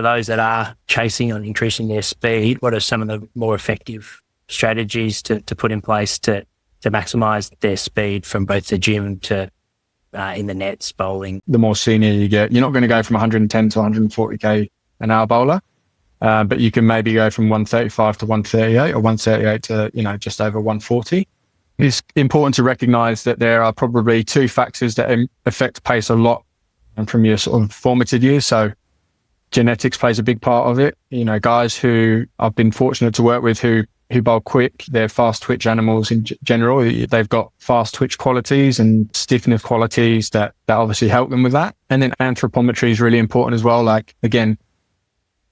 for those that are chasing or increasing their speed, what are some of the more effective strategies to put in place to maximise their speed from both the gym to in the nets, bowling? The more senior you get, you're not going to go from 110 to 140k an hour bowler, but you can maybe go from 135 to 138 or 138 to, just over 140. It's important to recognise that there are probably two factors that affect pace a lot from your sort of formative years. So genetics plays a big part of it. Guys who I've been fortunate to work with who bowl quick, they're fast twitch animals in general. They've got fast twitch qualities and stiffness qualities that obviously help them with that. And then anthropometry is really important as well. Like, again,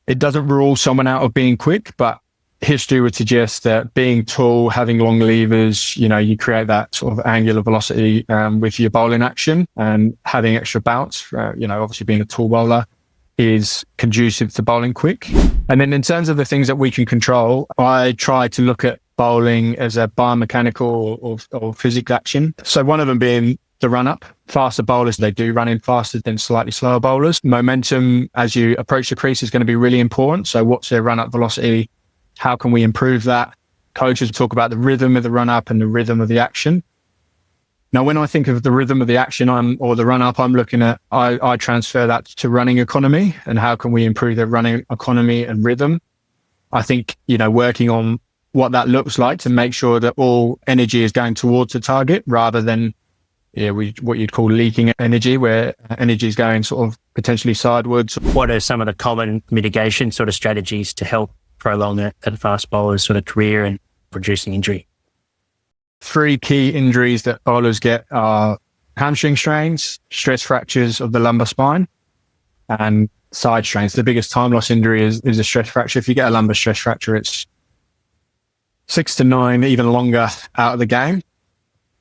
it doesn't rule someone out of being quick, but history would suggest that being tall, having long levers, you create that sort of angular velocity with your bowling action, and having extra bounce, obviously being a tall bowler is conducive to bowling quick. And then in terms of the things that we can control, I try to look at bowling as a biomechanical or physical action. So one of them being the run up. Faster bowlers, they do run in faster than slightly slower bowlers. Momentum as you approach the crease is going to be really important. So what's their run up velocity? How can we improve that? Coaches talk about the rhythm of the run up and the rhythm of the action. Now, when I think of the rhythm of the action or the run up, I'm looking at, I transfer that to running economy and how can we improve their running economy and rhythm. I think, working on what that looks like to make sure that all energy is going towards the target rather than what you'd call leaking energy, where energy is going sort of potentially sidewards. What are some of the common mitigation sort of strategies to help prolong a fast bowler's sort of career and reducing injury? 3 key injuries that bowlers get are hamstring strains, stress fractures of the lumbar spine, and side strains. The biggest time loss injury is a stress fracture. If you get a lumbar stress fracture, it's 6 to 9, even longer out of the game.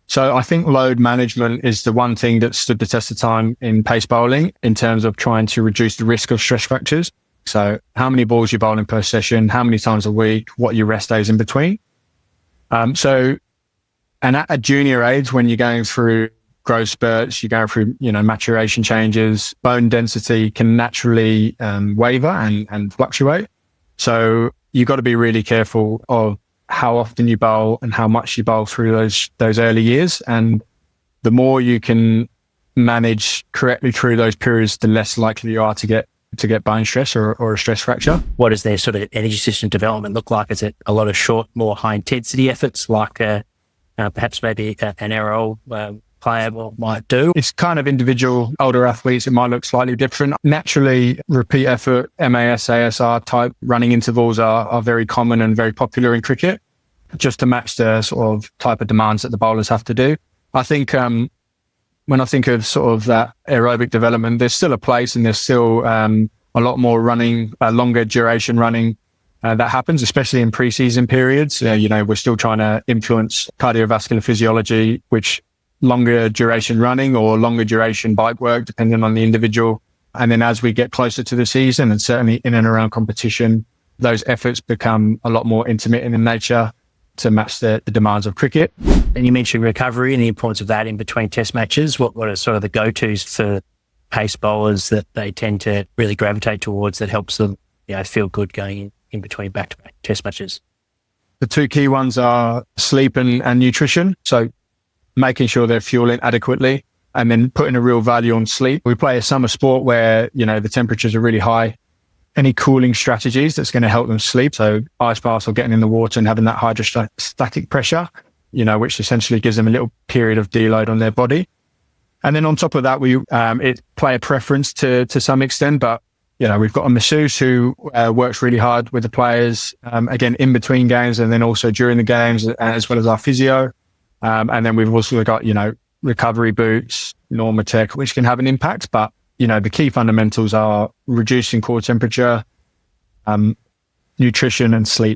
So I think load management is the one thing that stood the test of time in pace bowling in terms of trying to reduce the risk of stress fractures. So how many balls you're bowling per session, how many times a week, what your rest days in between. And at a junior age, when you're going through growth spurts, you're going through, maturation changes, bone density can naturally waver and fluctuate. So you've got to be really careful of how often you bowl and how much you bowl through those early years. And the more you can manage correctly through those periods, the less likely you are to get bone stress or a stress fracture. What does their sort of energy system development look like? Is it a lot of short, more high intensity efforts like perhaps maybe an aero player might do? It's kind of individual. Older athletes, it might look slightly different. Naturally, repeat effort, MAS, ASR type running intervals are very common and very popular in cricket, just to match the sort of type of demands that the bowlers have to do. I think when I think of sort of that aerobic development, there's still a place and there's still a lot more running, longer duration running that happens, especially in pre-season periods. We're still trying to influence cardiovascular physiology, which longer duration running or longer duration bike work, depending on the individual. And then as we get closer to the season and certainly in and around competition, those efforts become a lot more intermittent in nature to match the demands of cricket. And you mentioned recovery and the importance of that in between test matches. What are sort of the go-tos for pace bowlers that they tend to really gravitate towards that helps them feel good going in between back-to-back test matches? The 2 key ones are sleep and nutrition. So making sure they're fueling adequately and then putting a real value on sleep. We play a summer sport where, the temperatures are really high. Any cooling strategies that's going to help them sleep. So ice baths or getting in the water and having that hydrostatic pressure, which essentially gives them a little period of deload on their body. And then on top of that, we play a preference to some extent, but we've got a masseuse who works really hard with the players, again, in between games and then also during the games, as well as our physio. And then we've also got, recovery boots, Normatec, which can have an impact. But, the key fundamentals are reducing core temperature, nutrition and sleep.